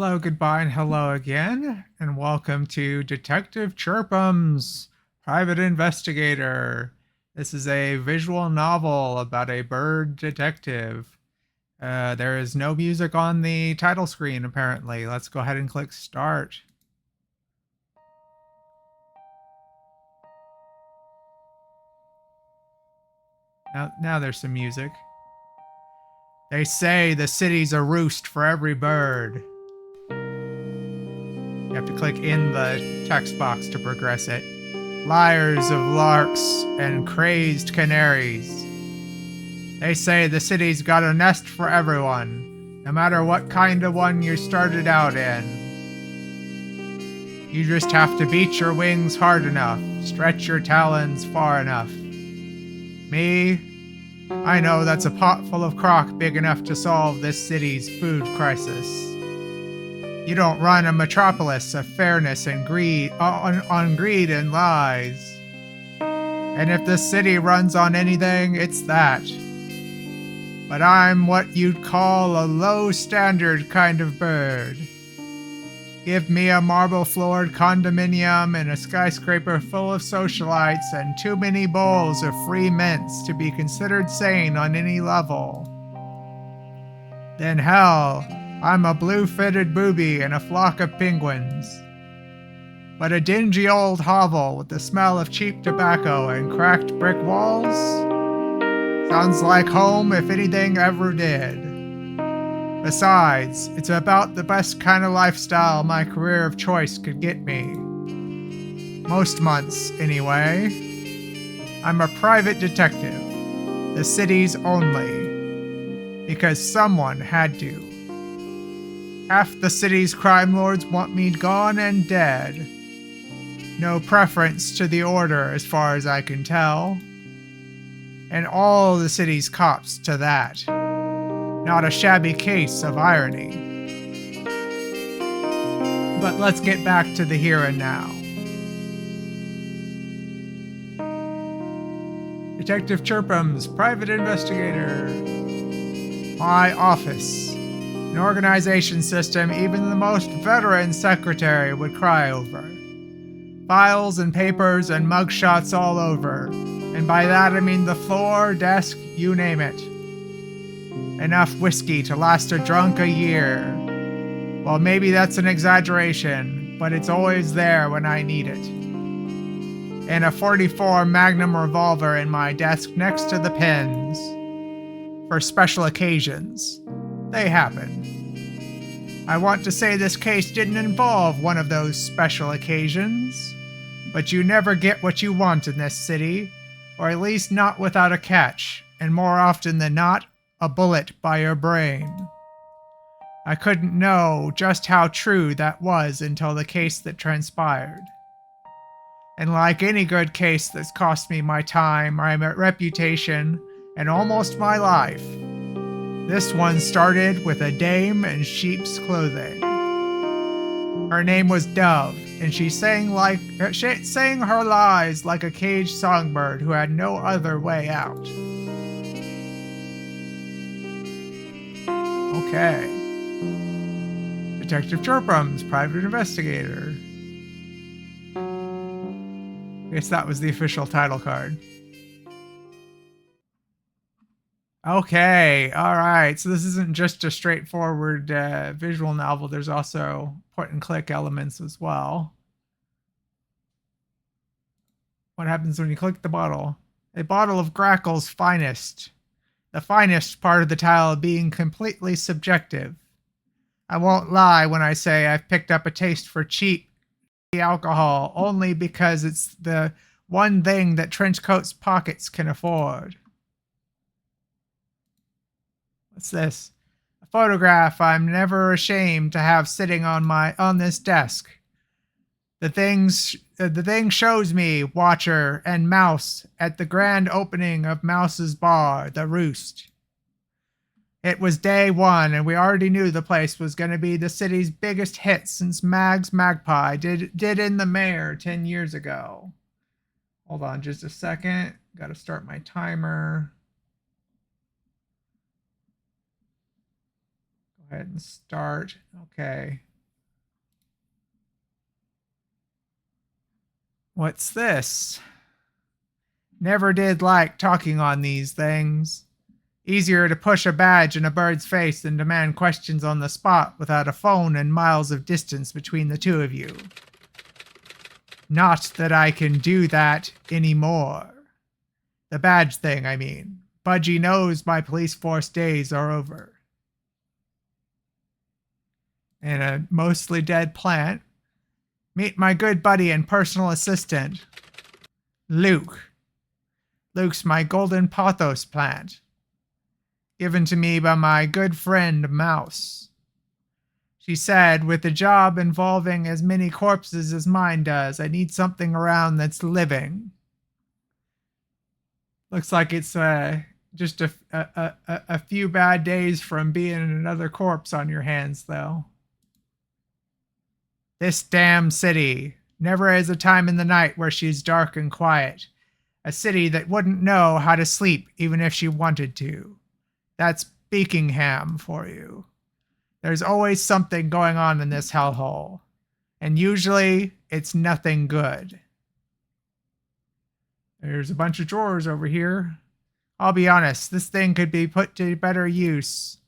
Hello, goodbye, and hello again, and welcome to Detective Chirpums, Private Investigator. This is a visual novel about a bird detective. There is no music on the title screen, apparently. Let's go ahead and click start. Now there's some music. They say the city's a roost for every bird. You have to click in the text box to progress it. Lyres of larks and crazed canaries. They say the city's got a nest for everyone, no matter what kind of one you started out in. You just have to beat your wings hard enough, stretch your talons far enough. Me? I know that's a pot full of crock big enough to solve this city's food crisis. You don't run a metropolis of fairness and greed on greed and lies. And if this city runs on anything, it's that. But I'm what you'd call a low standard kind of bird. Give me a marble-floored condominium and a skyscraper full of socialites and too many bowls of free mints to be considered sane on any level. Then hell, I'm a blue-fitted booby and a flock of penguins. But a dingy old hovel with the smell of cheap tobacco and cracked brick walls sounds like home if anything ever did. Besides, it's about the best kind of lifestyle my career of choice could get me. Most months, anyway. I'm a private detective, the city's only, because someone had to. Half the city's crime lords want me gone and dead. No preference to the order as far as I can tell. And all the city's cops to that. Not a shabby case of irony. But let's get back to the here and now. Detective Chirpums, Private Investigator. My office. An organization system even the most veteran secretary would cry over. Files and papers and mugshots all over. And by that I mean the floor, desk, you name it. Enough whiskey to last a drunk a year. Well, maybe that's an exaggeration, but it's always there when I need it. And a .44 Magnum revolver in my desk next to the pens. For special occasions. They happen. I want to say this case didn't involve one of those special occasions, but you never get what you want in this city, or at least not without a catch, and more often than not, a bullet by your brain. I couldn't know just how true that was until the case that transpired. And like any good case that's cost me my time, my reputation, and almost my life, this one started with a dame in sheep's clothing. Her name was Dove, and she sang her lies like a caged songbird who had no other way out. Okay. Detective Chirpums, Private Investigator. I guess that was the official title card. Okay, alright, so this isn't just a straightforward visual novel, there's also point-and-click elements as well. What happens when you click the bottle? A bottle of Grackle's finest. The finest part of the title being completely subjective. I won't lie when I say I've picked up a taste for cheap alcohol only because it's the one thing that Trenchcoat's pockets can afford. What's this? A photograph I'm never ashamed to have sitting on this desk. The thing shows me Watcher and Mouse at the grand opening of Mouse's bar, The Roost. It was day one, and we already knew the place was going to be the city's biggest hit since Mag's Magpie did in the Mayor 10 years ago. Hold on just a second. Got to start my timer. Go ahead and start. Okay. What's this? Never did like talking on these things. Easier to push a badge in a bird's face than demand questions on the spot without a phone and miles of distance between the two of you. Not that I can do that anymore. The badge thing, I mean. Budgie knows my police force days are over. In a mostly dead plant, meet my good buddy and personal assistant, Luke. Luke's my golden pothos plant, given to me by my good friend Mouse. She said, with a job involving as many corpses as mine does, I need something around that's living. Looks like it's just a few bad days from being another corpse on your hands, though. This damn city. Never is a time in the night where she's dark and quiet. A city that wouldn't know how to sleep even if she wanted to. That's Beakingham for you. There's always something going on in this hellhole. And usually, it's nothing good. There's a bunch of drawers over here. I'll be honest, this thing could be put to better use.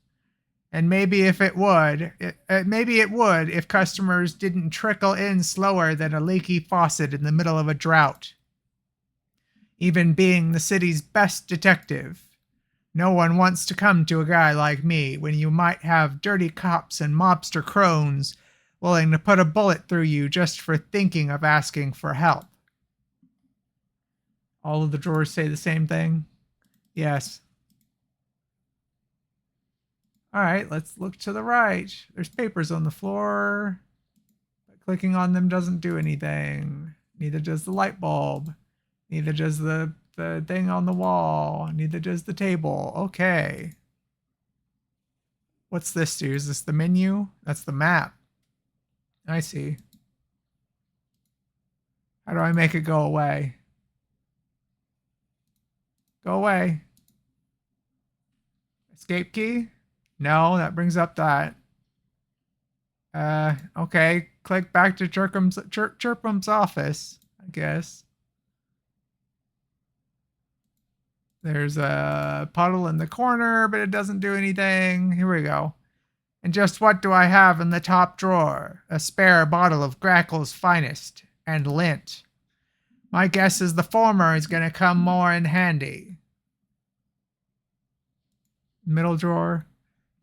And maybe if it would if customers didn't trickle in slower than a leaky faucet in the middle of a drought. Even being the city's best detective, no one wants to come to a guy like me when you might have dirty cops and mobster crones willing to put a bullet through you just for thinking of asking for help. All of the drawers say the same thing? Yes. All right, let's look to the right. There's papers on the floor. But clicking on them doesn't do anything. Neither does the light bulb. Neither does the thing on the wall. Neither does the table. Okay. What's this do? Is this the menu? That's the map. I see. How do I make it go away? Go away. Escape key? No, that brings up that. Okay. Click back to Chirpums' office, I guess. There's a puddle in the corner, but it doesn't do anything. Here we go. And just what do I have in the top drawer? A spare bottle of Grackle's finest and lint. My guess is the former is going to come more in handy. Middle drawer.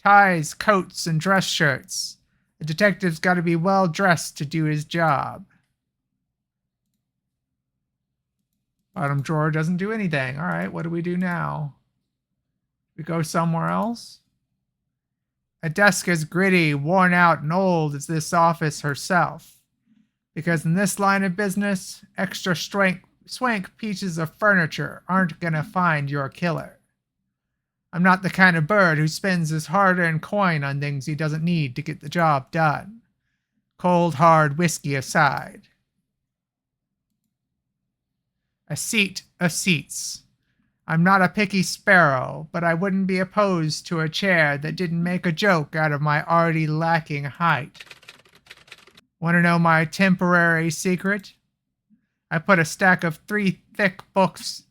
Ties, coats, and dress shirts. The detective's got to be well dressed to do his job. Bottom drawer doesn't do anything. All right, what do we do now? We go somewhere else? A desk as gritty, worn out, and old as this office herself. Because in this line of business, extra swank pieces of furniture aren't going to find your killer. I'm not the kind of bird who spends his hard-earned coin on things he doesn't need to get the job done. Cold, hard whiskey aside. A seat of seats. I'm not a picky sparrow, but I wouldn't be opposed to a chair that didn't make a joke out of my already lacking height. Want to know my temporary secret? I put a stack of 3 thick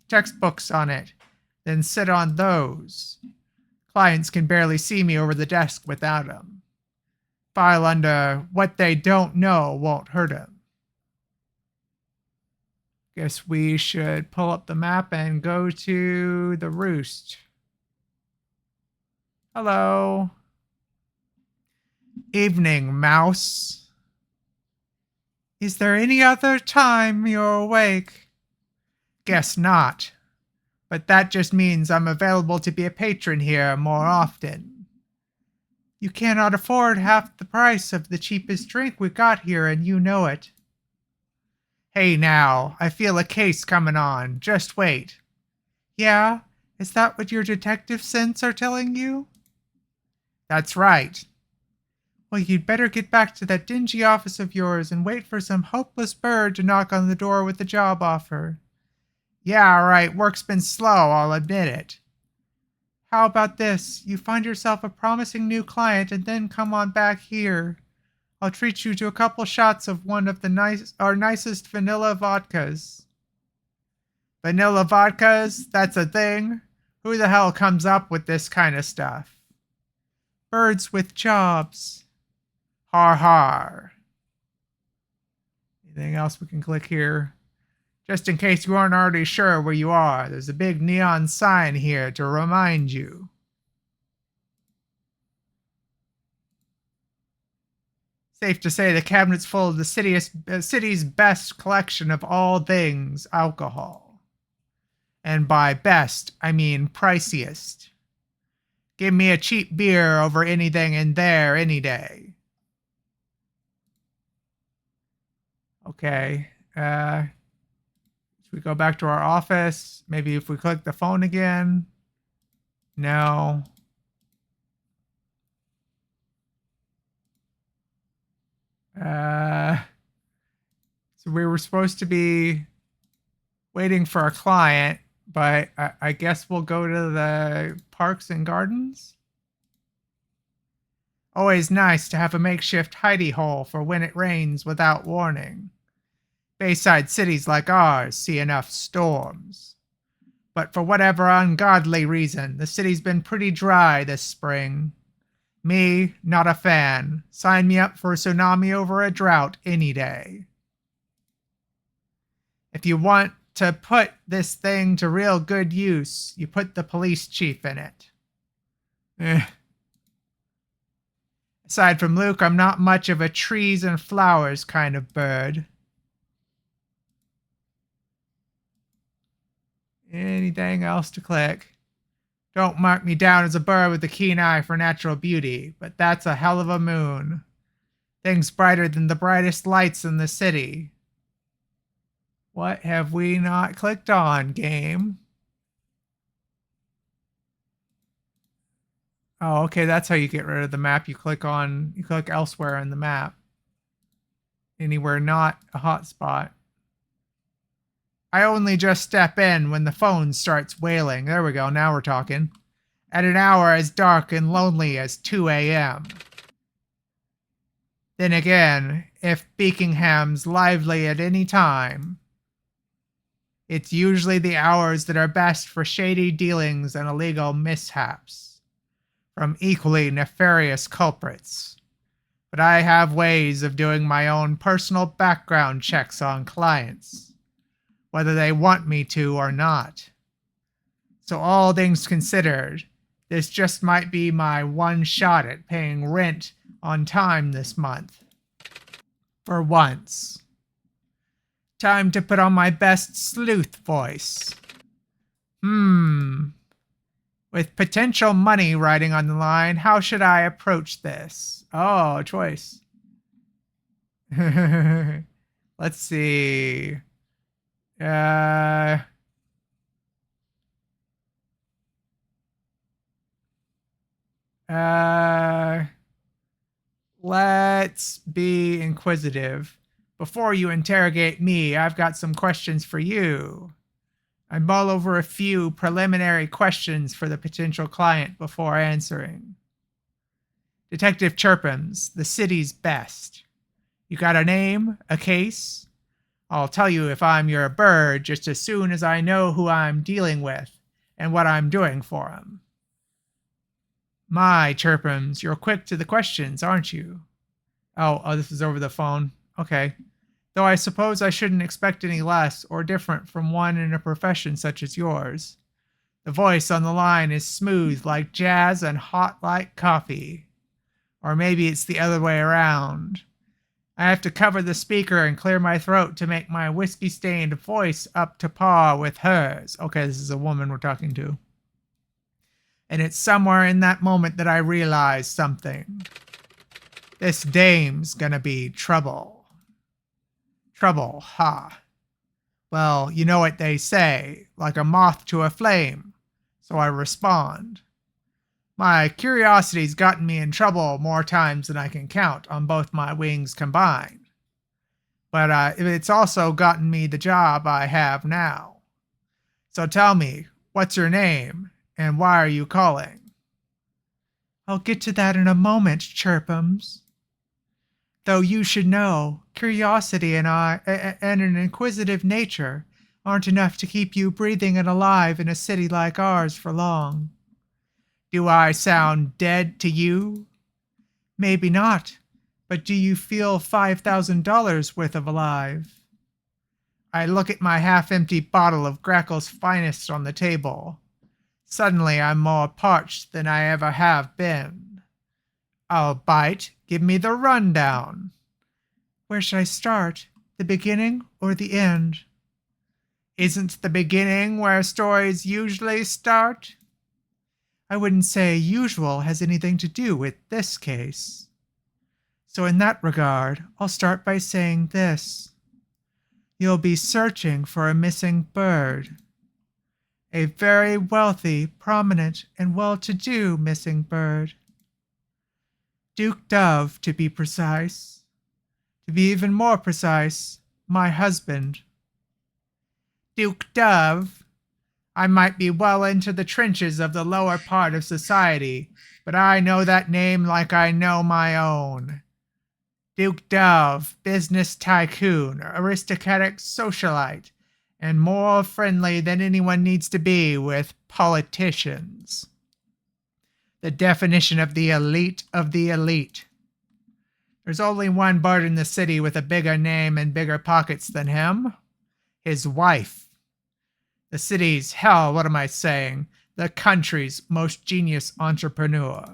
textbooks on it, then sit on those. Clients can barely see me over the desk without them. File under what they don't know won't hurt them. Guess we should pull up the map and go to the roost. Hello. Evening, Mouse. Is there any other time you're awake? Guess not. But that just means I'm available to be a patron here more often. You cannot afford half the price of the cheapest drink we got here, and you know it. Hey now, I feel a case coming on. Just wait. Yeah? Is that what your detective sense are telling you? That's right. Well, you'd better get back to that dingy office of yours and wait for some hopeless bird to knock on the door with a job offer. Yeah, right, work's been slow, I'll admit it. How about this? You find yourself a promising new client and then come on back here. I'll treat you to a couple shots of one of our nicest vanilla vodkas. Vanilla vodkas? That's a thing? Who the hell comes up with this kind of stuff? Birds with jobs. Har har. Anything else we can click here? Just in case you aren't already sure where you are, there's a big neon sign here to remind you. Safe to say the cabinet's full of the city's best collection of all things alcohol. And by best, I mean priciest. Give me a cheap beer over anything in there any day. Okay. Should we go back to our office? Maybe if we click the phone again? No. So we were supposed to be waiting for a client, but I guess we'll go to the parks and gardens. Always nice to have a makeshift hidey hole for when it rains without warning. Bayside cities like ours see enough storms. But for whatever ungodly reason, the city's been pretty dry this spring. Me, not a fan. Sign me up for a tsunami over a drought any day. If you want to put this thing to real good use, you put the police chief in it. Aside from Luke, I'm not much of a trees and flowers kind of bird. Anything else to click? Don't mark me down as a bird with a keen eye for natural beauty, but that's a hell of a moon. Things brighter than the brightest lights in the city. What have we not clicked on, game? Oh, okay, that's how you get rid of the map. You click elsewhere in the map. Anywhere not a hotspot. I only just step in when the phone starts wailing. There we go, now we're talking. At an hour as dark and lonely as 2 a.m. Then again, if Beekingham's lively at any time, it's usually the hours that are best for shady dealings and illegal mishaps from equally nefarious culprits. But I have ways of doing my own personal background checks on clients, whether they want me to or not. So all things considered, this just might be my one shot at paying rent on time this month. For once. Time to put on my best sleuth voice. With potential money riding on the line, how should I approach this? Oh, choice. Let's see. Let's be inquisitive. Before you interrogate me, I've got some questions for you. I mull over a few preliminary questions for the potential client before answering. Detective Chirpums, the city's best. You got a name? A case? I'll tell you if I'm your bird just as soon as I know who I'm dealing with and what I'm doing for him. My, Chirpums, you're quick to the questions, aren't you? Oh, this is over the phone. Okay. Though I suppose I shouldn't expect any less or different from one in a profession such as yours. The voice on the line is smooth like jazz and hot like coffee. Or maybe it's the other way around. I have to cover the speaker and clear my throat to make my whiskey-stained voice up to par with hers. Okay, this is a woman we're talking to. And it's somewhere in that moment that I realize something. This dame's gonna be trouble. Trouble, ha. Well, you know what they say, like a moth to a flame. So I respond. My curiosity's gotten me in trouble more times than I can count on both my wings combined. But it's also gotten me the job I have now. So tell me, what's your name, and why are you calling? I'll get to that in a moment, Chirpums. Though you should know, curiosity and an inquisitive nature aren't enough to keep you breathing and alive in a city like ours for long. Do I sound dead to you? Maybe not, but do you feel $5,000 worth of alive? I look at my half-empty bottle of Grackle's finest on the table. Suddenly I'm more parched than I ever have been. I'll bite. Give me the rundown. Where should I start? The beginning or the end? Isn't the beginning where stories usually start? I wouldn't say usual has anything to do with this case. So in that regard, I'll start by saying this. You'll be searching for a missing bird. A very wealthy, prominent, and well-to-do missing bird. Duke Dove, to be precise. To be even more precise, my husband. Duke Dove? I might be well into the trenches of the lower part of society, but I know that name like I know my own. Duke Dove, business tycoon, aristocratic socialite, and more friendly than anyone needs to be with politicians. The definition of the elite of the elite. There's only one bird in the city with a bigger name and bigger pockets than him. His wife. The city's, hell, what am I saying? The country's most genius entrepreneur.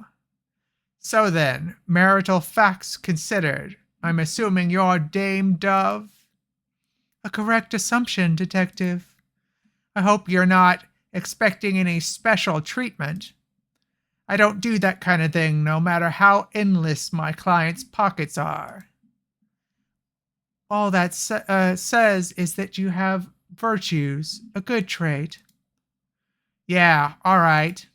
So then, marital facts considered, I'm assuming you're Dame Dove? A correct assumption, Detective. I hope you're not expecting any special treatment. I don't do that kind of thing, no matter how endless my clients' pockets are. All that says is that you have virtues, a good trait. Yeah, all right.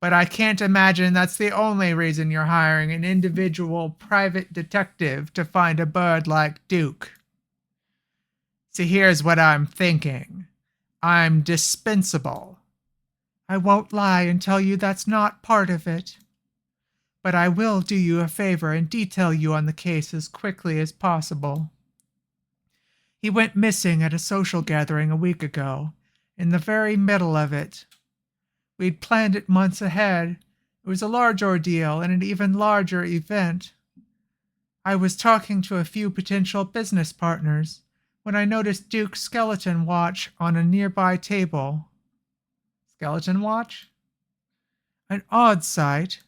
But I can't imagine that's the only reason you're hiring an individual private detective to find a bird like Duke. See, here's what I'm thinking. I'm dispensable. I won't lie and tell you that's not part of it. But I will do you a favor and detail you on the case as quickly as possible. He went missing at a social gathering a week ago, in the very middle of it. We'd planned it months ahead. It was a large ordeal and an even larger event. I was talking to a few potential business partners when I noticed Duke's skeleton watch on a nearby table. Skeleton watch? An odd sight.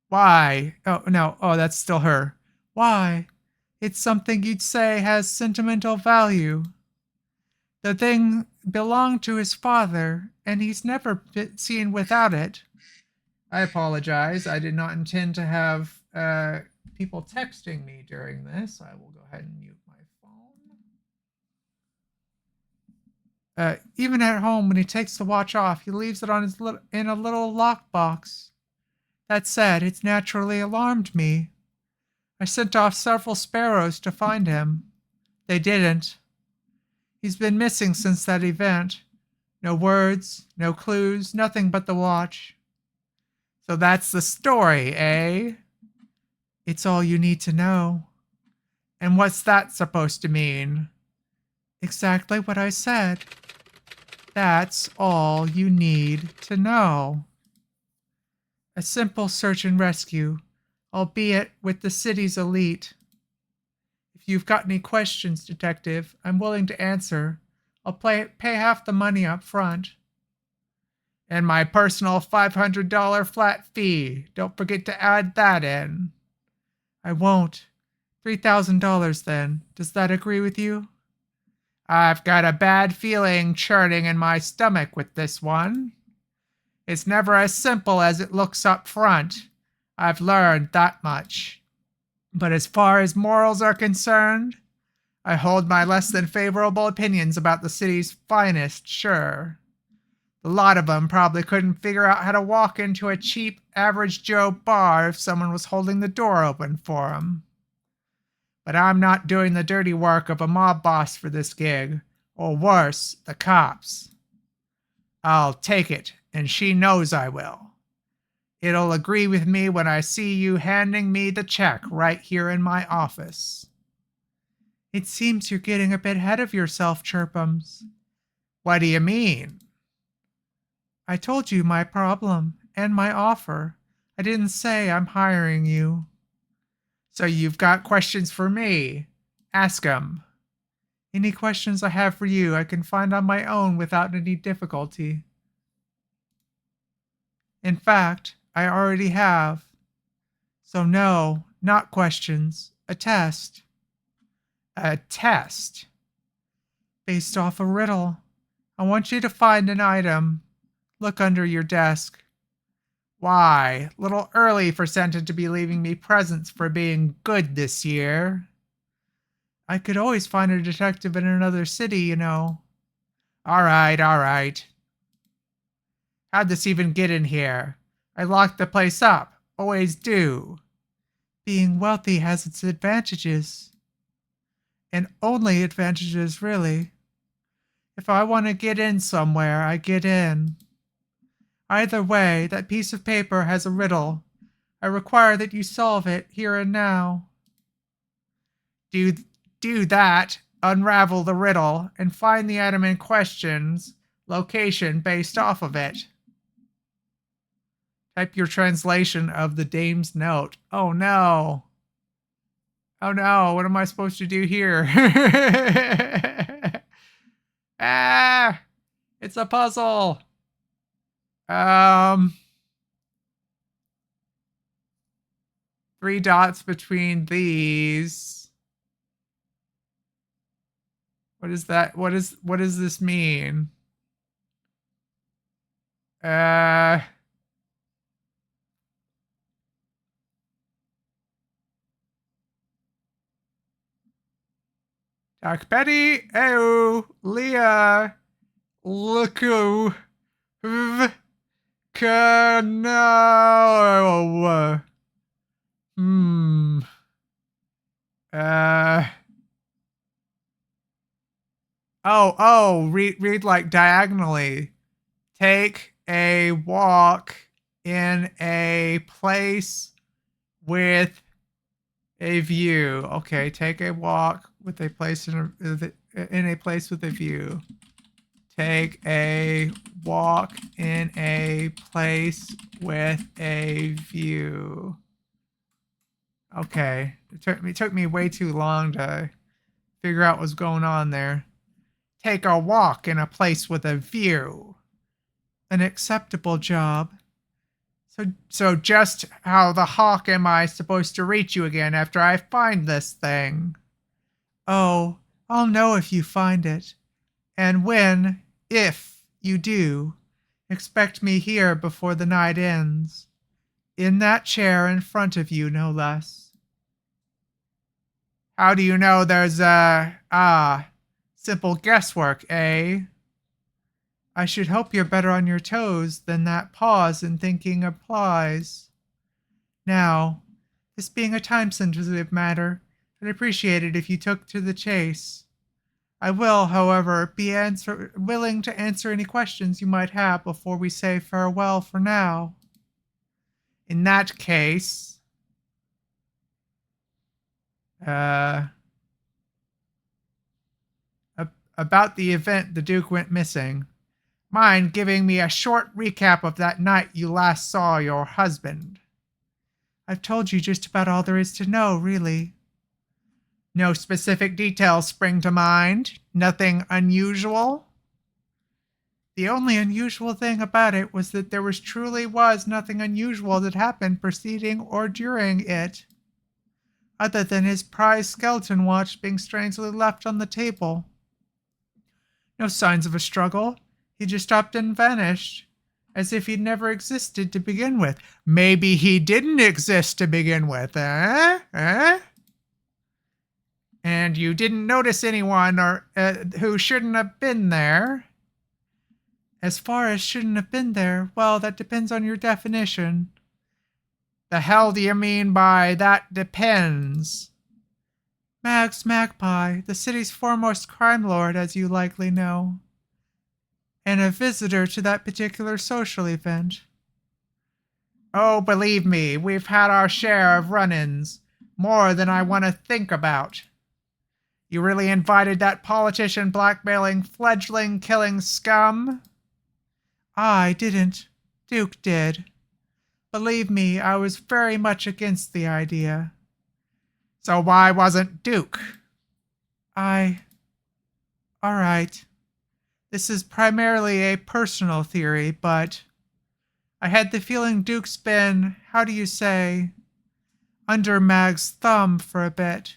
Why? Oh, no. Oh, that's still her. Why? It's something you'd say has sentimental value. The thing belonged to his father, and he's never been seen without it. I apologize. I did not intend to have people texting me during this. I will go ahead and mute my phone. Even at home, when he takes the watch off, he leaves it on his in a little lockbox. That said, it's naturally alarmed me. I sent off several sparrows to find him. They didn't. He's been missing since that event. No words, no clues, nothing but the watch. So that's the story, eh? It's all you need to know. And what's that supposed to mean? Exactly what I said. That's all you need to know. A simple search and rescue, albeit with the city's elite. If you've got any questions, Detective, I'm willing to answer. I'll pay half the money up front. And my personal $500 flat fee. Don't forget to add that in. I won't. $3,000 then. Does that agree with you? I've got a bad feeling churning in my stomach with this one. It's never as simple as it looks up front. I've learned that much. But as far as morals are concerned, I hold my less than favorable opinions about the city's finest, sure. A lot of them probably couldn't figure out how to walk into a cheap, average Joe bar if someone was holding the door open for them. But I'm not doing the dirty work of a mob boss for this gig, or worse, the cops. I'll take it, and she knows I will. It'll agree with me when I see you handing me the check right here in my office. It seems you're getting a bit ahead of yourself, Chirpums. What do you mean? I told you my problem and my offer. I didn't say I'm hiring you. So you've got questions for me. Ask 'em. Any questions I have for you I can find on my own without any difficulty. In fact, I already have. So no, not questions. A test. A test? Based off a riddle. I want you to find an item. Look under your desk. Why? Little early for Santa to be leaving me presents for being good this year. I could always find a detective in another city, you know. All right. How'd this even get in here? I locked the place up. Always do. Being wealthy has its advantages. And only advantages, really. If I want to get in somewhere, I get in. Either way, that piece of paper has a riddle. I require that you solve it here and now. Do that, unravel the riddle, and find the item in question's location based off of it. Type your translation of the dame's note. Oh no. Oh no, what am I supposed to do here? Ah! It's a puzzle. 3 dots between these. What is that? What does this mean? Dark Betty, Ew, Leah, Luku, no. Read like diagonally. Take a walk in a place with a view. Okay, take a walk with a place in a place with a view. Take a walk in a place with a view. Okay, it took me way too long to figure out what's going on there. Take a walk in a place with a view. An acceptable job. So just how the hawk am I supposed to reach you again after I find this thing? Oh, I'll know if you find it. And when, if you do, expect me here before the night ends. In that chair in front of you, no less. How do you know there's simple guesswork, eh? I should hope you're better on your toes than that pause in thinking applies. Now, this being a time-sensitive matter, I'd appreciate it if you took to the chase. I will, however, be willing to answer any questions you might have before we say farewell for now. In that case, about the event the Duke went missing. Mind giving me a short recap of that night you last saw your husband? I've told you just about all there is to know, really. No specific details spring to mind? Nothing unusual? The only unusual thing about it was that there truly was nothing unusual that happened preceding or during it, other than his prized skeleton watch being strangely left on the table. No signs of a struggle. He just stopped and vanished, as if he'd never existed to begin with. Maybe he didn't exist to begin with, eh? And you didn't notice anyone who shouldn't have been there? As far as shouldn't have been there, well, that depends on your definition. The hell do you mean by that depends? Max Magpie, the city's foremost crime lord, as you likely know, and a visitor to that particular social event. Oh, believe me, we've had our share of run-ins. More than I want to think about. You really invited that politician blackmailing, fledgling killing scum? I didn't. Duke did. Believe me, I was very much against the idea. So why wasn't Duke? All right. This is primarily a personal theory, but I had the feeling Duke's been, how do you say, under Mag's thumb for a bit.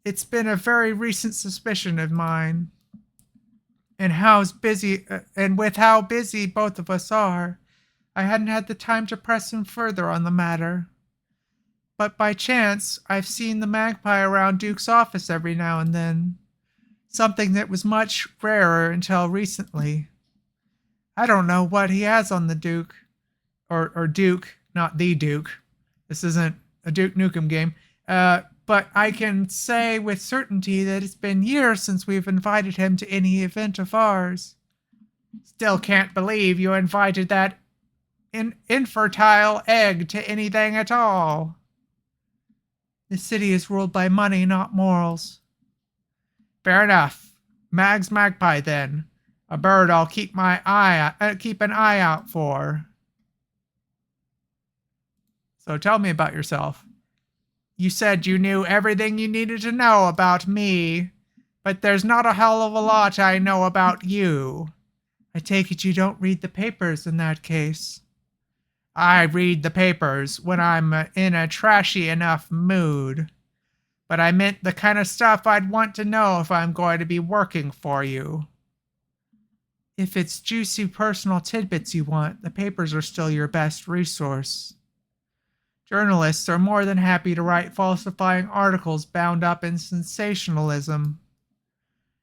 It's been a very recent suspicion of mine. And with how busy both of us are, I hadn't had the time to press him further on the matter. But by chance, I've seen the magpie around Duke's office every now and then. Something that was much rarer until recently. I don't know what he has on the Duke. Or Duke, not the Duke. This isn't a Duke Nukem game. But I can say with certainty that it's been years since we've invited him to any event of ours. Still can't believe you invited that infertile egg to anything at all. The city is ruled by money, not morals. Fair enough. Mag's magpie, then. A bird I'll keep an eye out for. So tell me about yourself. You said you knew everything you needed to know about me, but there's not a hell of a lot I know about you. I take it you don't read the papers in that case. I read the papers when I'm in a trashy enough mood. But I meant the kind of stuff I'd want to know if I'm going to be working for you. If it's juicy personal tidbits you want, the papers are still your best resource. Journalists are more than happy to write falsifying articles bound up in sensationalism.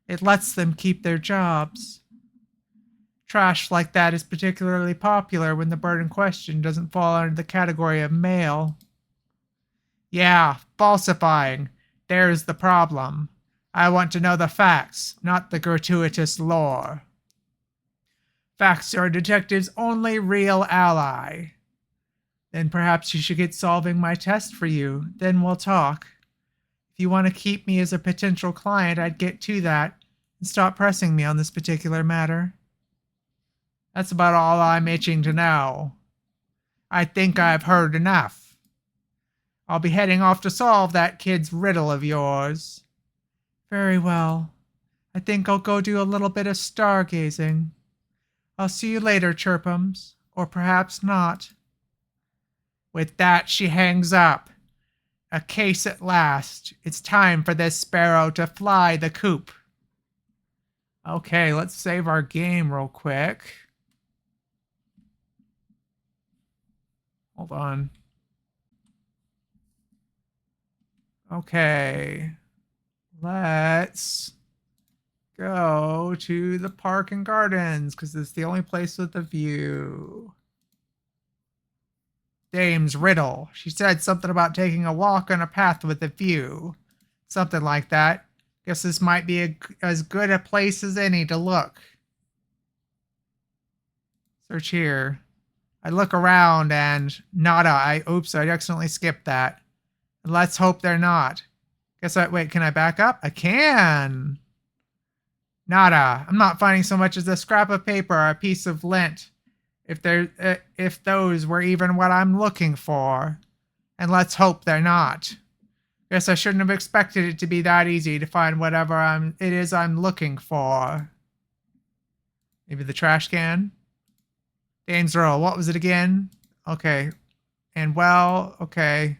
It lets them keep their jobs. Trash like that is particularly popular when the bird in question doesn't fall under the category of mail. Yeah, falsifying. There's the problem. I want to know the facts, not the gratuitous lore. Facts are a detective's only real ally. Then perhaps you should get solving my test for you. Then we'll talk. If you want to keep me as a potential client, I'd get to that and stop pressing me on this particular matter. That's about all I'm itching to know. I think I've heard enough. I'll be heading off to solve that kid's riddle of yours. Very well. I think I'll go do a little bit of stargazing. I'll see you later, Chirpums. Or perhaps not. With that, she hangs up. A case at last. It's time for this sparrow to fly the coop. Okay, let's save our game real quick. Hold on. Okay. Let's go to the park and gardens because it's the only place with a view. Dame's riddle. She said something about taking a walk on a path with a view. Something like that. Guess this might be as good a place as any to look. Search here. I look around and nada. I accidentally skipped that. Let's hope they're not. Wait, can I back up? I can. Nada. I'm not finding so much as a scrap of paper or a piece of lint. If those were even what I'm looking for. And let's hope they're not. Guess I shouldn't have expected it to be that easy to find whatever it is I'm looking for. Maybe the trash can? Dame's Roll. What was it again? Okay. And well, okay.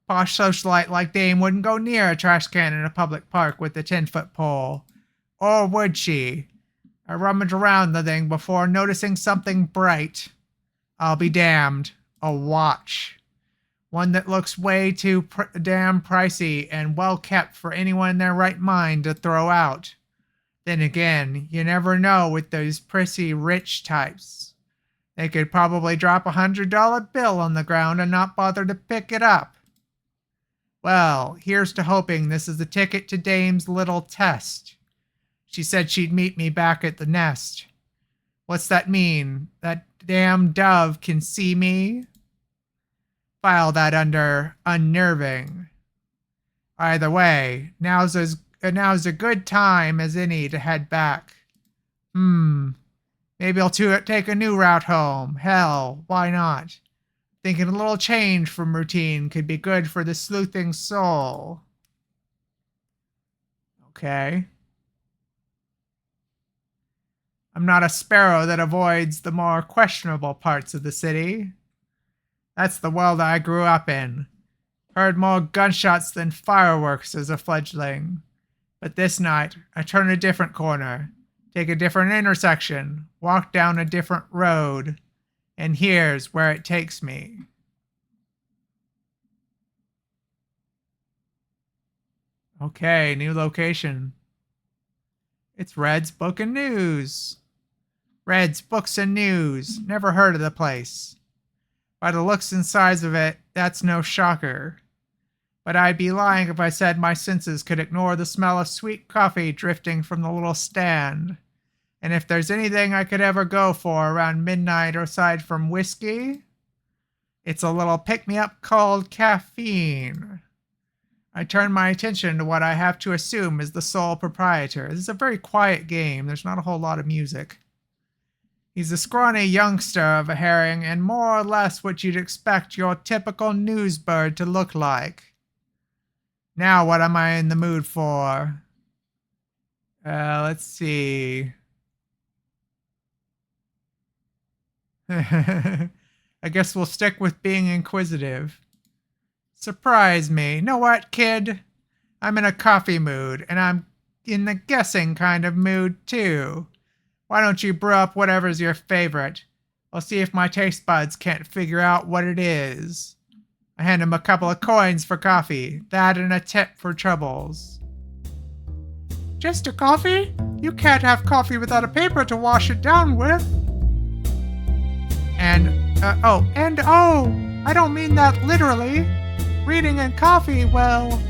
Posh socialite like Dame wouldn't go near a trash can in a public park with a 10-foot pole. Or would she? I rummaged around the thing before noticing something bright. I'll be damned. A watch. One that looks way too damn pricey and well kept for anyone in their right mind to throw out. Then again, you never know with those prissy rich types. They could probably drop $100 bill on the ground and not bother to pick it up. Well, here's to hoping this is the ticket to Dame's little test. She said she'd meet me back at the nest. What's that mean? That damn dove can see me? File that under unnerving. Either way, now's a good time as any to head back. Maybe I'll take a new route home. Hell, why not? Thinking a little change from routine could be good for the sleuthing soul. Okay. I'm not a sparrow that avoids the more questionable parts of the city. That's the world I grew up in. Heard more gunshots than fireworks as a fledgling. But this night, I turn a different corner, take a different intersection, walk down a different road, and here's where it takes me. Okay, new location. It's Red's Book and News. Red's Books and News. Never heard of the place. By the looks and size of it, that's no shocker. But I'd be lying if I said my senses could ignore the smell of sweet coffee drifting from the little stand. And if there's anything I could ever go for around midnight aside from whiskey, it's a little pick-me-up called caffeine. I turn my attention to what I have to assume is the sole proprietor. This is a very quiet game. There's not a whole lot of music. He's a scrawny youngster of a herring and more or less what you'd expect your typical news bird to look like. Now what am I in the mood for? Let's see. I guess we'll stick with being inquisitive. Surprise me. Know what, kid? I'm in a coffee mood, and I'm in the guessing kind of mood, too. Why don't you brew up whatever's your favorite? I'll see if my taste buds can't figure out what it is. I hand him a couple of coins for coffee. That and a tip for troubles. Just a coffee? You can't have coffee without a paper to wash it down with. I don't mean that literally. Reading and coffee, well,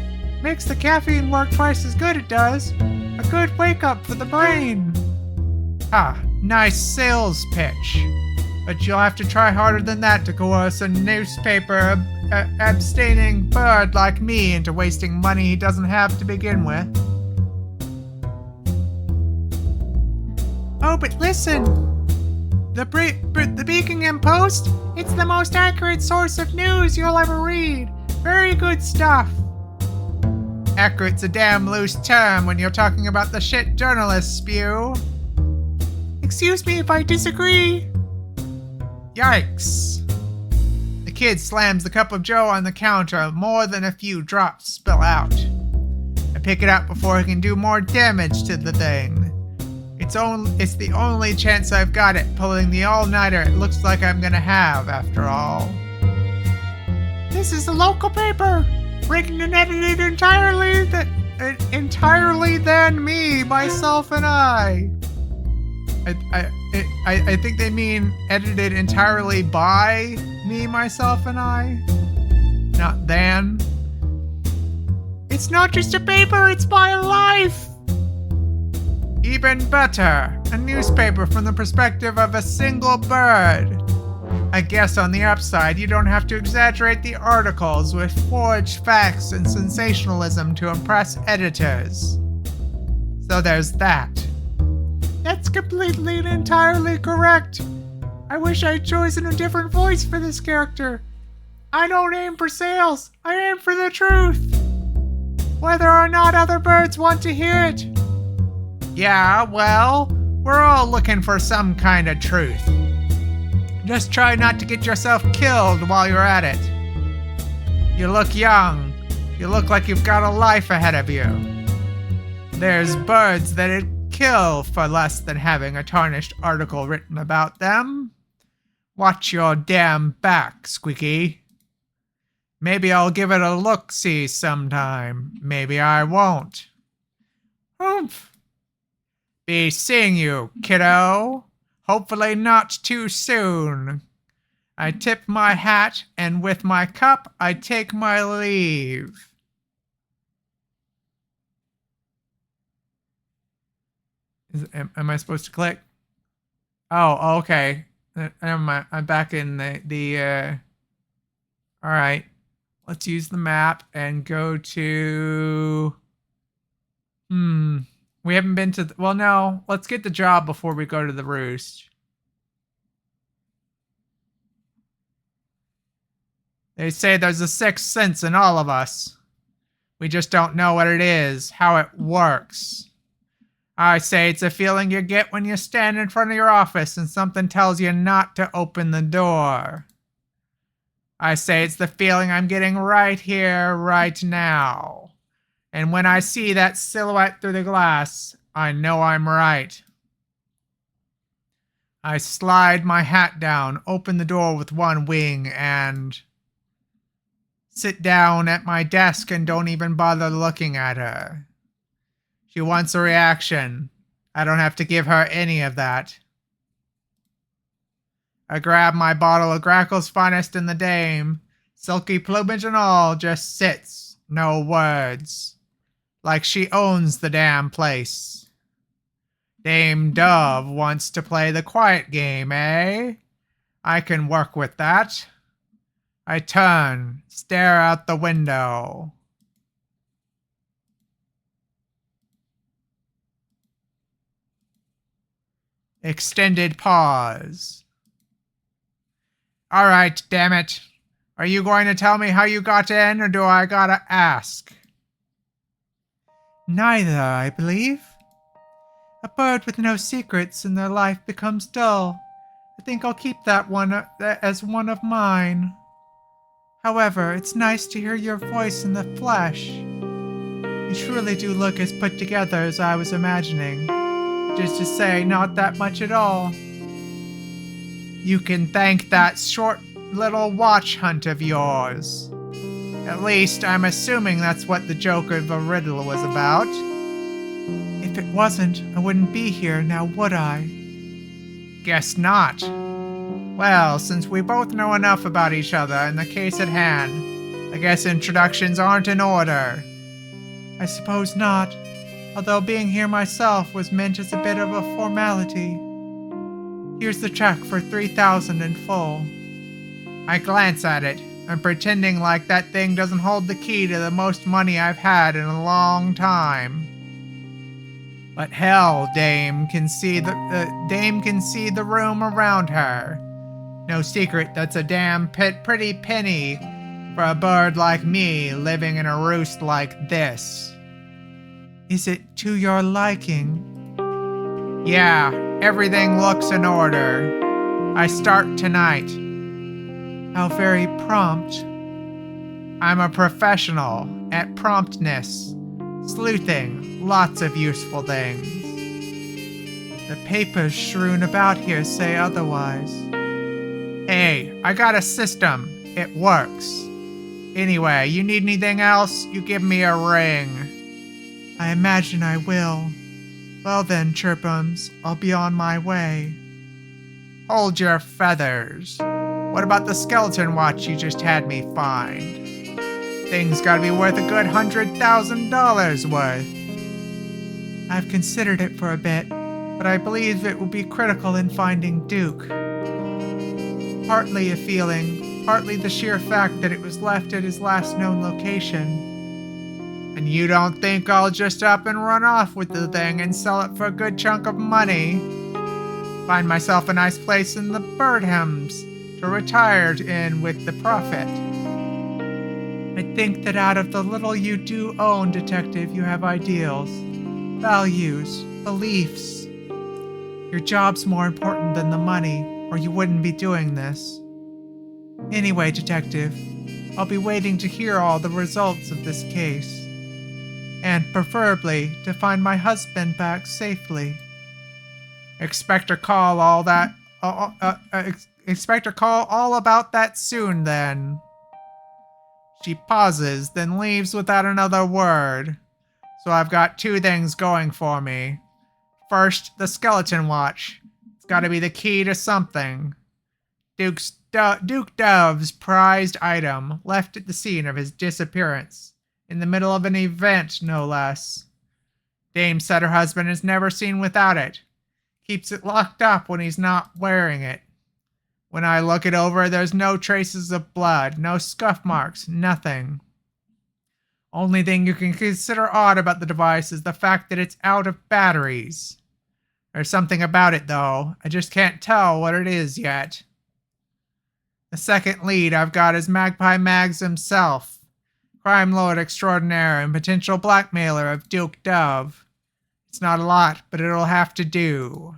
makes the caffeine work twice as good it does. A good wake-up for the brain. Nice sales pitch. But you'll have to try harder than that to coerce a newspaper abstaining bird like me into wasting money he doesn't have to begin with. Oh, but listen. The Beacon Post, it's the most accurate source of news you'll ever read. Very good stuff. Accurate's a damn loose term when you're talking about the shit journalists spew. Excuse me if I disagree. Yikes. The kid slams the cup of joe on the counter. More than a few drops spill out. I pick it up before he can do more damage to the thing. It's the only chance I've got at pulling the all-nighter it looks like I'm gonna have, after all. This is a local paper, written and edited entirely than me, myself, and I. I think they mean edited entirely by me, myself, and I. Not than. It's not just a paper, it's my life! Even better, a newspaper from the perspective of a single bird. I guess on the upside, you don't have to exaggerate the articles with forged facts and sensationalism to impress editors. So there's that. That's completely and entirely correct. I wish I'd chosen a different voice for this character. I don't aim for sales, I aim for the truth. Whether or not other birds want to hear it. Yeah, well, we're all looking for some kind of truth. Just try not to get yourself killed while you're at it. You look young. You look like you've got a life ahead of you. There's birds that'd kill for less than having a tarnished article written about them. Watch your damn back, Squeaky. Maybe I'll give it a look-see sometime. Maybe I won't. Oomph. Be seeing you, kiddo. Hopefully not too soon. I tip my hat, and with my cup, I take my leave. Am I supposed to click? Oh, okay. Never mind. I'm back in the. All right. Let's use the map and go to. We haven't been to. Well, no. Let's get the job before we go to the roost. They say there's a sixth sense in all of us. We just don't know what it is, how it works. I say it's a feeling you get when you stand in front of your office and something tells you not to open the door. I say it's the feeling I'm getting right here, right now. And when I see that silhouette through the glass, I know I'm right. I slide my hat down, open the door with one wing, and sit down at my desk and don't even bother looking at her. She wants a reaction. I don't have to give her any of that. I grab my bottle of Grackle's Finest in the Dame. Silky plumage and all, just sits, no words. Like she owns the damn place. Dame Dove wants to play the quiet game, eh? I can work with that. I turn, stare out the window. Extended pause. All right, damn it. Are you going to tell me how you got in, or do I gotta ask? Neither, I believe. A bird with no secrets and their life becomes dull. I think I'll keep that one as one of mine. However, it's nice to hear your voice in the flesh. You truly do look as put together as I was imagining. Just to say, not that much at all. You can thank that short little watch hunt of yours. At least, I'm assuming that's what the joke of a riddle was about. If it wasn't, I wouldn't be here now, would I? Guess not. Well, since we both know enough about each other and the case at hand, I guess introductions aren't in order. I suppose not, although being here myself was meant as a bit of a formality. Here's the check for $3,000 in full. I glance at it. I'm pretending like that thing doesn't hold the key to the most money I've had in a long time. But hell, Dame can see the room around her. No secret that's a damn pretty penny for a bird like me living in a roost like this. Is it to your liking? Yeah, everything looks in order. I start tonight. How very prompt. I'm a professional at promptness, sleuthing lots of useful things. The papers strewn about here say otherwise. Hey, I got a system. It works. Anyway, you need anything else? You give me a ring. I imagine I will. Well then, Chirpums, I'll be on my way. Hold your feathers. What about the skeleton watch you just had me find? Thing's gotta be worth a good $100,000 worth. I've considered it for a bit, but I believe it will be critical in finding Duke. Partly a feeling, partly the sheer fact that it was left at his last known location. And you don't think I'll just up and run off with the thing and sell it for a good chunk of money? Find myself a nice place in the Birdhams to retire in with the profit. I think that out of the little you do own, Detective, you have ideals, values, beliefs. Your job's more important than the money, or you wouldn't be doing this. Anyway, Detective, I'll be waiting to hear all the results of this case. And preferably to find my husband back safely. Expect a call all about that soon then. She pauses, then leaves without another word. So I've got two things going for me. First, the skeleton watch. It's gotta be the key to something. Duke Dove's prized item, left at the scene of his disappearance. In the middle of an event, no less. Dame said her husband is never seen without it. Keeps it locked up when he's not wearing it. When I look it over, there's no traces of blood, no scuff marks, nothing. Only thing you can consider odd about the device is the fact that it's out of batteries. There's something about it, though. I just can't tell what it is yet. The second lead I've got is Magpie Mags himself, crime lord extraordinaire and potential blackmailer of Duke Dove. It's not a lot, but it'll have to do.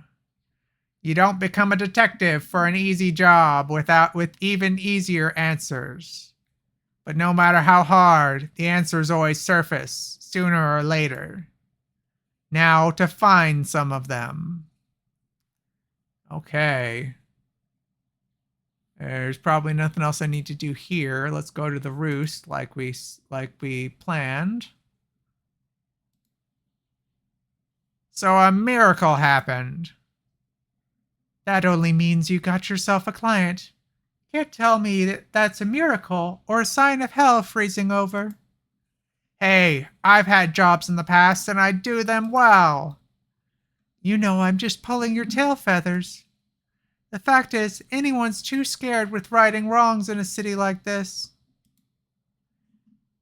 You don't become a detective for an easy job with even easier answers. But no matter how hard, the answers always surface, sooner or later. Now to find some of them. Okay. There's probably nothing else I need to do here. Let's go to the roost like we planned. So a miracle happened. That only means you got yourself a client. Can't tell me that that's a miracle or a sign of hell freezing over. Hey, I've had jobs in the past and I do them well. You know I'm just pulling your tail feathers. The fact is, anyone's too scared with righting wrongs in a city like this.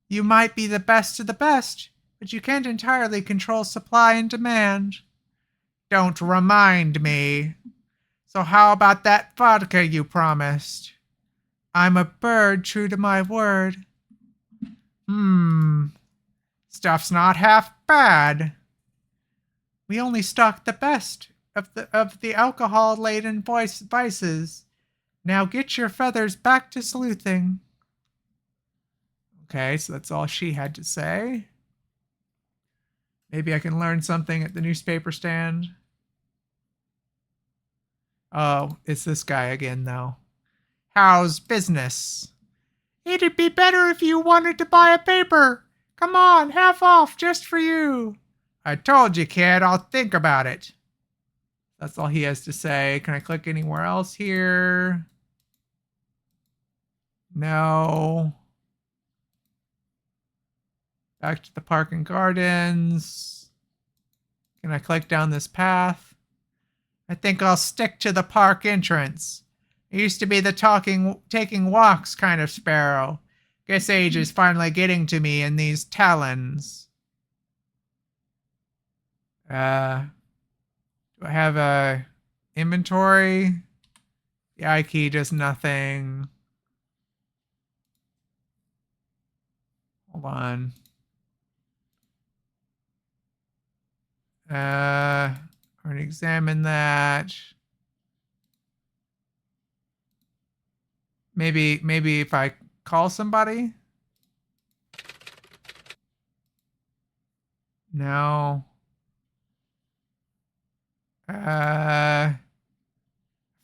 You might be the best of the best, but you can't entirely control supply and demand. Don't remind me. So how about that vodka you promised? I'm a bird true to my word. Stuff's not half bad. We only stock the best of the alcohol-laden vices. Now get your feathers back to sleuthing. Okay, so that's all she had to say. Maybe I can learn something at the newspaper stand. Oh, it's this guy again, though. How's business? It'd be better if you wanted to buy a paper. Come on, half off just for you. I told you, kid, I'll think about it. That's all he has to say. Can I click anywhere else here? No. Back to the park and gardens. Can I click down this path? I think I'll stick to the park entrance. I used to be the taking walks kind of sparrow. Guess age is finally getting to me in these talons. Do I have a inventory? The I key does nothing. Hold on. I'm going to examine that. Maybe if I call somebody? No.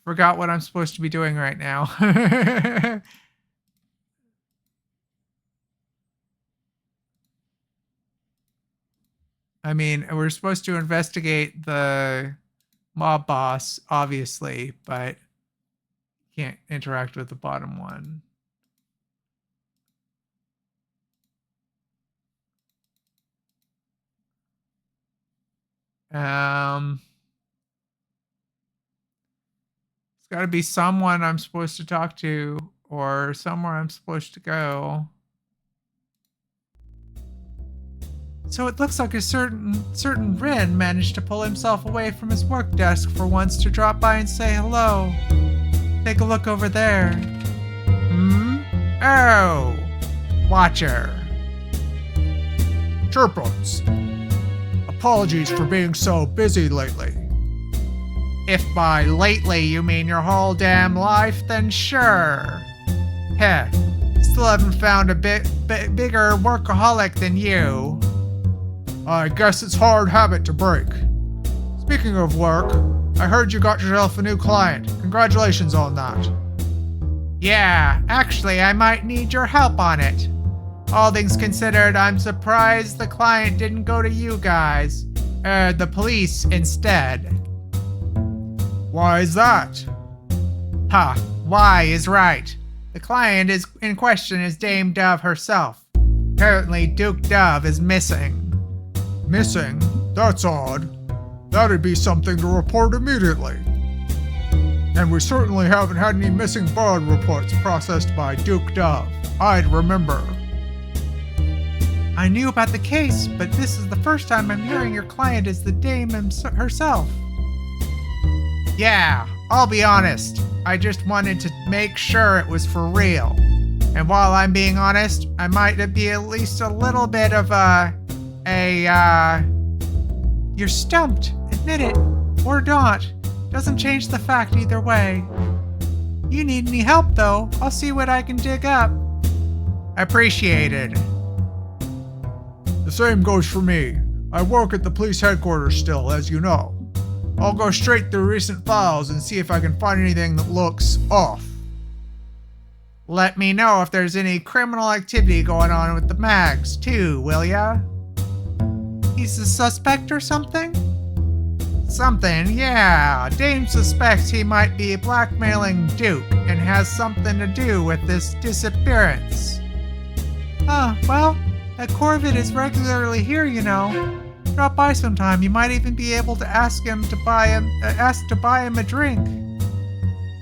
Forgot what I'm supposed to be doing right now. I mean, we're supposed to investigate the mob boss, obviously, but can't interact with the bottom one. It's got to be someone I'm supposed to talk to or somewhere I'm supposed to go. So it looks like a certain Rin managed to pull himself away from his work desk for once to drop by and say hello. Take a look over there. Oh, Watcher. Chirpums. Apologies for being so busy lately. If by lately you mean your whole damn life, then sure. Heh, still haven't found a bigger workaholic than you. I guess it's a hard habit to break. Speaking of work, I heard you got yourself a new client. Congratulations on that. Yeah, actually, I might need your help on it. All things considered, I'm surprised the client didn't go to you guys. The police instead. Why is that? Why is right. The client in question is Dame Dove herself. Apparently, Duke Dove is missing. Missing? That's odd. That'd be something to report immediately. And we certainly haven't had any missing bird reports processed by Duke Dove. I'd remember. I knew about the case, but this is the first time I'm hearing your client is the dame herself. Yeah, I'll be honest. I just wanted to make sure it was for real. And while I'm being honest, I might be at least a little bit of You're stumped. Admit it. Or not. Doesn't change the fact either way. You need any help, though. I'll see what I can dig up. Appreciated. The same goes for me. I work at the police headquarters still, as you know. I'll go straight through recent files and see if I can find anything that looks off. Let me know if there's any criminal activity going on with the mags, too, will ya? He's a suspect or something? Something, yeah. Dame suspects he might be blackmailing Duke and has something to do with this disappearance. Well, that Corvid is regularly here, you know. Drop by sometime. You might even be able to ask to buy him a drink.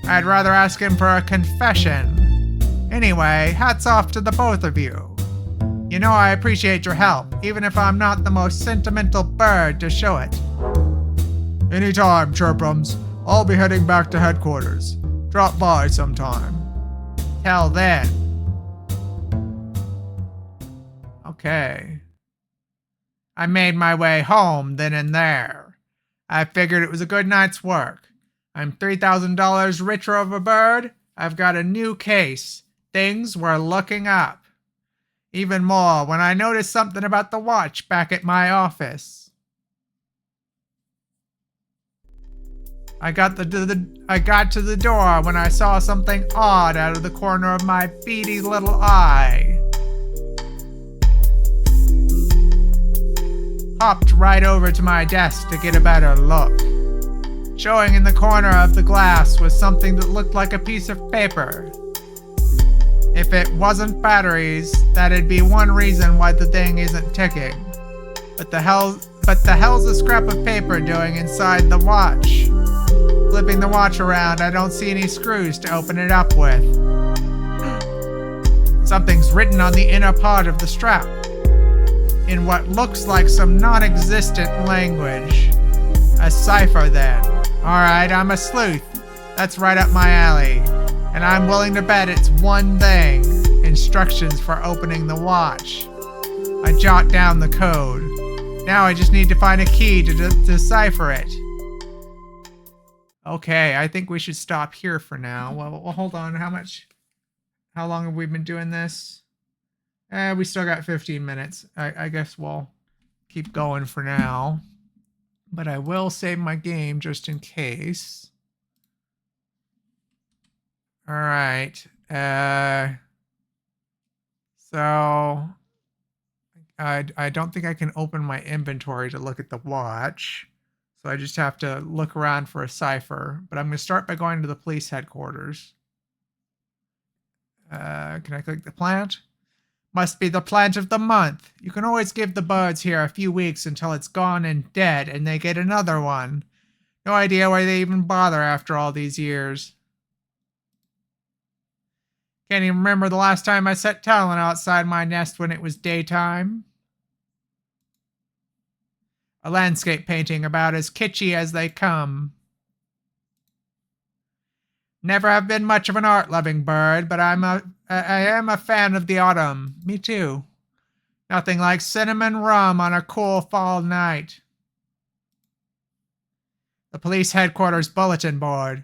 I'd rather ask him for a confession. Anyway, hats off to the both of you. You know I appreciate your help, even if I'm not the most sentimental bird to show it. Anytime, Chirpums. I'll be heading back to headquarters. Drop by sometime. Till then. Okay. I made my way home then and there. I figured it was a good night's work. I'm $3,000 richer of a bird. I've got a new case. Things were looking up. Even more when I noticed something about the watch back at my office. I got to the door when I saw something odd out of the corner of my beady little eye. Hopped right over to my desk to get a better look. Showing in the corner of the glass was something that looked like a piece of paper. If it wasn't batteries, that'd be one reason why the thing isn't ticking. But the hell's a scrap of paper doing inside the watch? Flipping the watch around, I don't see any screws to open it up with. Something's written on the inner part of the strap, in what looks like some non-existent language. A cipher then. Alright, I'm a sleuth. That's right up my alley. And I'm willing to bet it's one thing. Instructions for opening the watch. I jot down the code. Now I just need to find a key to decipher it. Okay, I think we should stop here for now. Well, hold on. How long have we been doing this? We still got 15 minutes. I guess we'll keep going for now. But I will save my game just in case. All right. So I don't think I can open my inventory to look at the watch. So I just have to look around for a cipher. But I'm going to start by going to the police headquarters. Can I click the plant? Must be the plant of the month. You can always give the birds here a few weeks until it's gone and dead, and they get another one. No idea why they even bother after all these years. Can't even remember the last time I set talent outside my nest when it was daytime. A landscape painting about as kitschy as they come. Never have been much of an art-loving bird, but I am a fan of the autumn. Me too. Nothing like cinnamon rum on a cool fall night. The police headquarters bulletin board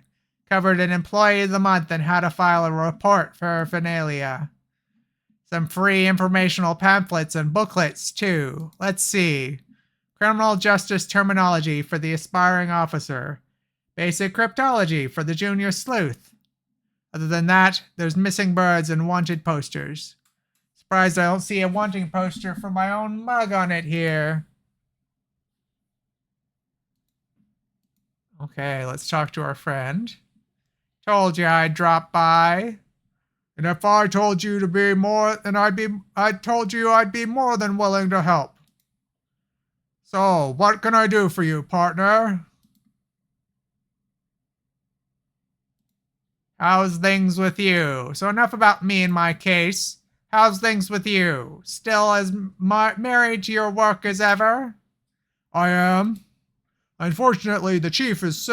covered an employee of the month and how to file a report for paraphernalia. Some free informational pamphlets and booklets too. Let's see. Criminal justice terminology for the aspiring officer. Basic cryptology for the junior sleuth. Other than that, there's missing birds and wanted posters. Surprised I don't see a wanting poster for my own mug on it here. Okay, let's talk to our friend. Told you I'd drop by. And if I told you to be more, then I told you I'd be more than willing to help. So, what can I do for you, partner? How's things with you? So enough about me and my case. How's things with you? Still as married to your work as ever? I am. Unfortunately, the chief is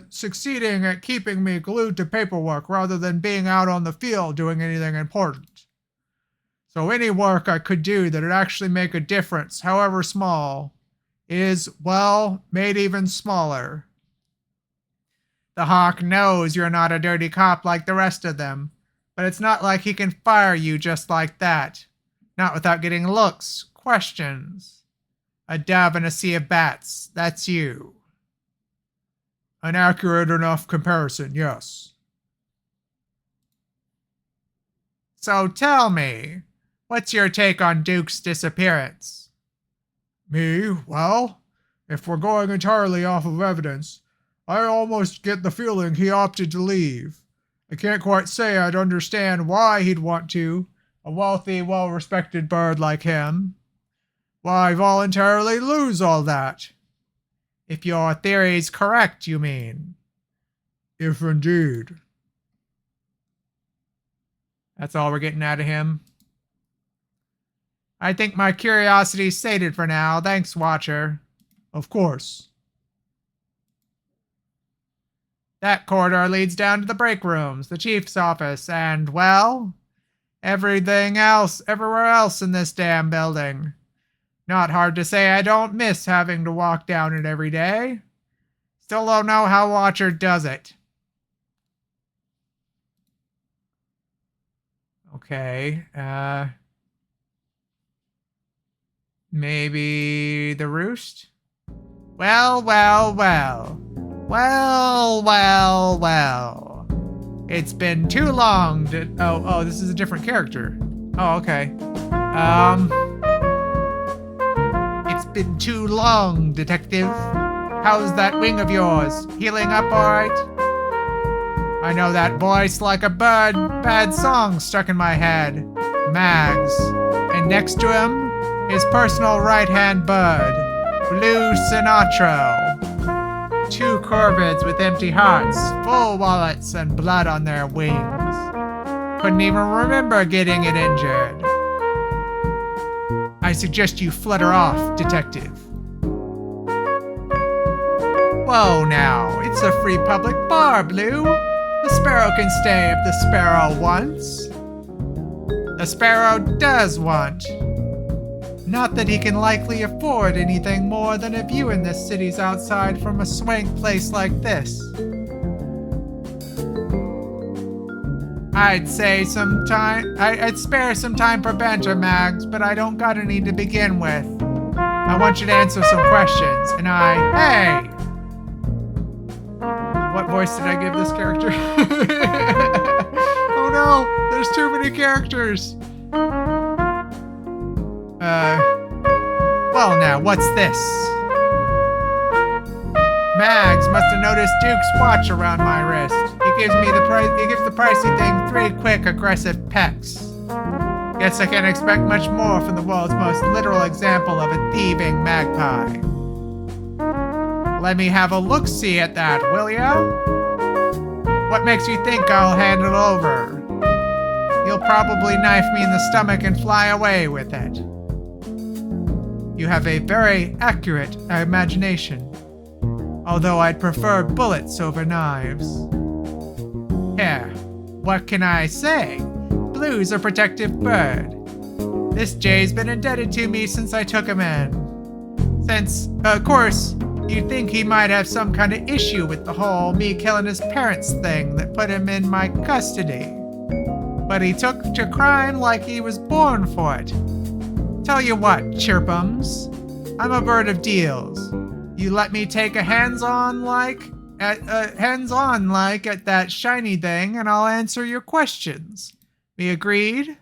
succeeding at keeping me glued to paperwork rather than being out on the field doing anything important. So any work I could do that'd actually make a difference, however small, is, well, made even smaller. The Hawk knows you're not a dirty cop like the rest of them, but it's not like he can fire you just like that. Not without getting looks, questions. A dove in a sea of bats, that's you. An accurate enough comparison, yes. So tell me, what's your take on Duke's disappearance? Me? Well, if we're going entirely off of evidence, I almost get the feeling he opted to leave. I can't quite say I'd understand why he'd want to, a wealthy, well-respected bird like him. Why voluntarily lose all that? If your theory's correct, you mean? If indeed. That's all we're getting out of him. I think my curiosity's sated for now. Thanks, Watcher. Of course. That corridor leads down to the break rooms, the chief's office, and, well, everything else, everywhere else in this damn building. Not hard to say I don't miss having to walk down it every day. Still don't know how Watcher does it. Okay, maybe the roost? Well. It's been too long to... Oh, this is a different character. Oh, okay. It's been too long, detective. How's that wing of yours? Healing up all right? I know that voice like a bird. Bad song stuck in my head. Mags. And next to him, his personal right-hand bird, Blue Sinatra. Two corvids with empty hearts, full wallets, and blood on their wings. Couldn't even remember getting it injured. I suggest you flutter off, detective. Whoa now, it's a free public bar, Blue. The sparrow can stay if the sparrow wants. The sparrow does want. Not that he can likely afford anything more than a view in this city's outside from a swank place like this. I'd spare some time for banter, Mags, but I don't got any to begin with. I want you to answer some questions, and hey! What voice did I give this character? Oh no, there's too many characters. Well now, what's this? Mags must have noticed Duke's watch around my wrist. He gives the pricey thing 3 quick, aggressive pecks. Guess I can't expect much more from the world's most literal example of a thieving magpie. Let me have a look-see at that, will ya? What makes you think I'll hand it over? You'll probably knife me in the stomach and fly away with it. You have a very accurate imagination, although I'd prefer bullets over knives. Here, what can I say? Blue's a protective bird. This jay's been indebted to me since I took him in. Since, of course, you'd think he might have some kind of issue with the whole me killing his parents thing that put him in my custody. But he took to crime like he was born for it. Tell you what, Chirpums, I'm a bird of deals. You let me take a hands-on like at that shiny thing, and I'll answer your questions. We agreed?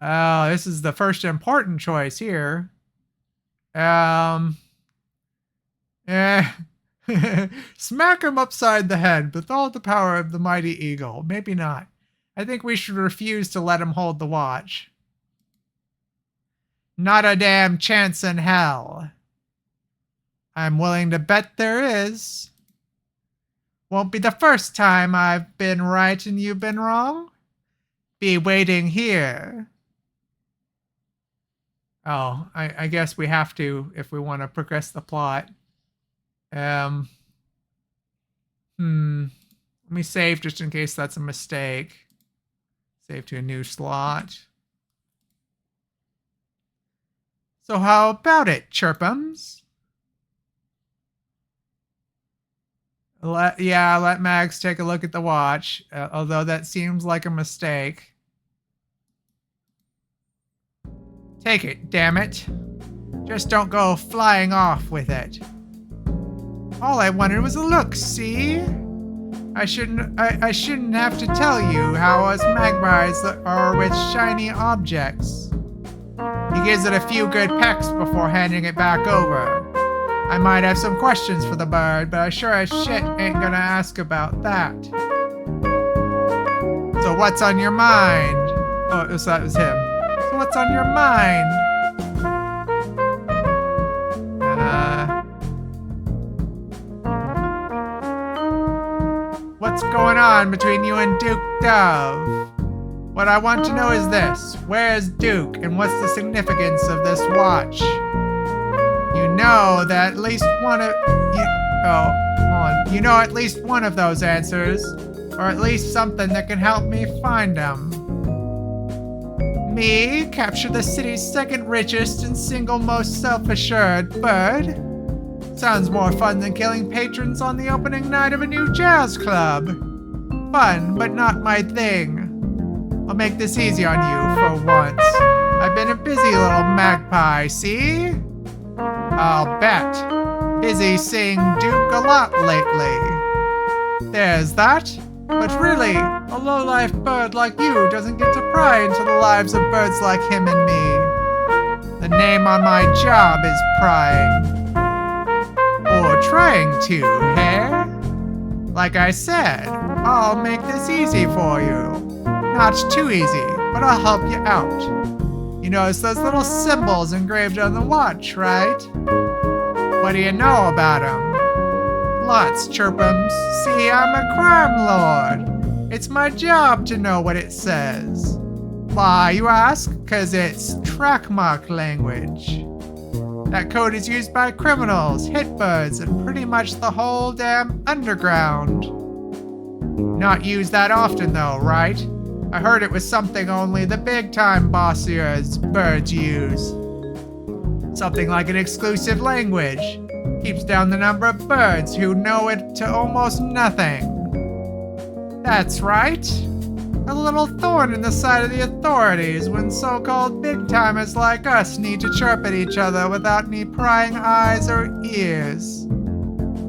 Oh, this is the first important choice here. Smack him upside the head with all the power of the mighty eagle. Maybe not. I think we should refuse to let him hold the watch. Not a damn chance in hell. I'm willing to bet there is. Won't be the first time I've been right and you've been wrong. Be waiting here. Oh, I guess we have to if we want to progress the plot. Let me save just in case that's a mistake. Save to a new slot. So how about it, Chirpums? Let Mags take a look at the watch, although that seems like a mistake. Take it, damn it. Just don't go flying off with it. All I wanted was a look, see? I shouldn't have to tell you how us magpies are with shiny objects. He gives it a few good pecks before handing it back over. I might have some questions for the bird, but I sure as shit ain't gonna ask about that. So what's on your mind? Oh, so that was him. So what's on your mind? What's going on between you and Duke Dove? What I want to know is this. Where's Duke and what's the significance of this watch? You know that at least one of you know at least one of those answers, or at least something that can help me find them. Me, capture the city's second richest and single most self-assured bird? Sounds more fun than killing patrons on the opening night of a new jazz club. Fun, but not my thing. I'll make this easy on you for once. I've been a busy little magpie, see? I'll bet. Busy seeing Duke a lot lately. There's that. But really, a low-life bird like you doesn't get to pry into the lives of birds like him and me. The name on my job is prying. Or trying to, hey? Like I said, I'll make this easy for you. Not too easy, but I'll help you out. You notice those little symbols engraved on the watch, right? What do you know about them? Lots, Chirpums. See, I'm a crime lord. It's my job to know what it says. Why, you ask? 'Cause it's track mark language. That code is used by criminals, hitbirds, and pretty much the whole damn underground. Not used that often though, right? I heard it was something only the big-time bossiers birds use. Something like an exclusive language. Keeps down the number of birds who know it to almost nothing. That's right. A little thorn in the side of the authorities when so-called big-timers like us need to chirp at each other without any prying eyes or ears.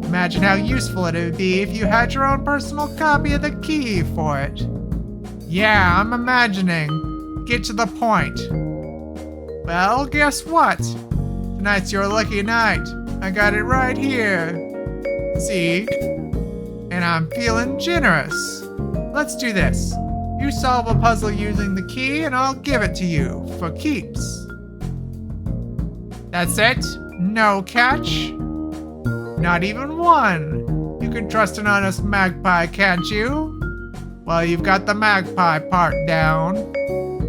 Imagine how useful it would be if you had your own personal copy of the key for it. Yeah, I'm imagining. Get to the point. Well, guess what? Tonight's your lucky night. I got it right here. See? And I'm feeling generous. Let's do this. You solve a puzzle using the key and I'll give it to you for keeps. That's it? No catch? Not even one. You can trust an honest magpie, can't you? Well, you've got the magpie part down.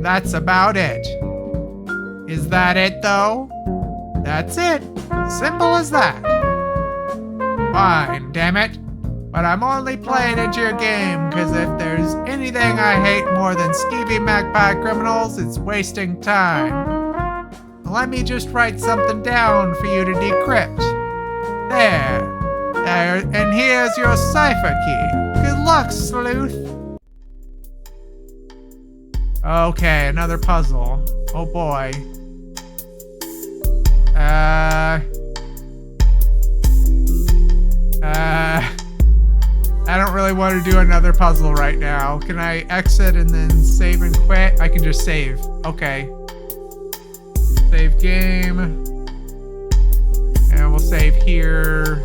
That's about it. Is that it, though? That's it. Simple as that. Fine, damn it. But I'm only playing into your game, because if there's anything I hate more than skeevy magpie criminals, it's wasting time. Let me just write something down for you to decrypt. There, and here's your cipher key. Good luck, sleuth. Okay, another puzzle. Oh boy. I don't really want to do another puzzle right now. Can I exit and then save and quit? I can just save. Okay. Save game. And we'll save here.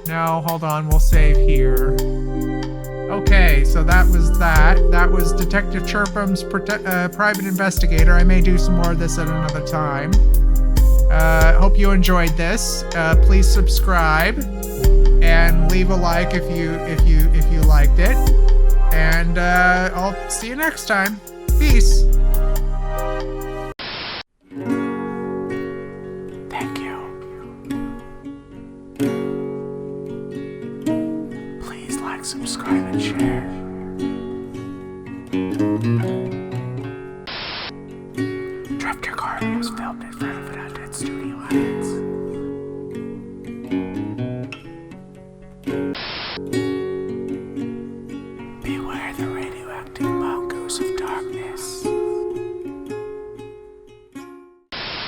No, hold on. We'll save here. Okay, so that was that. That was Detective Chirpums, Private Investigator. I may do some more of this at another time. Hope you enjoyed this. Please subscribe and leave a like if you liked it. And I'll see you next time. Peace. Thank you. Please like, subscribe, and share.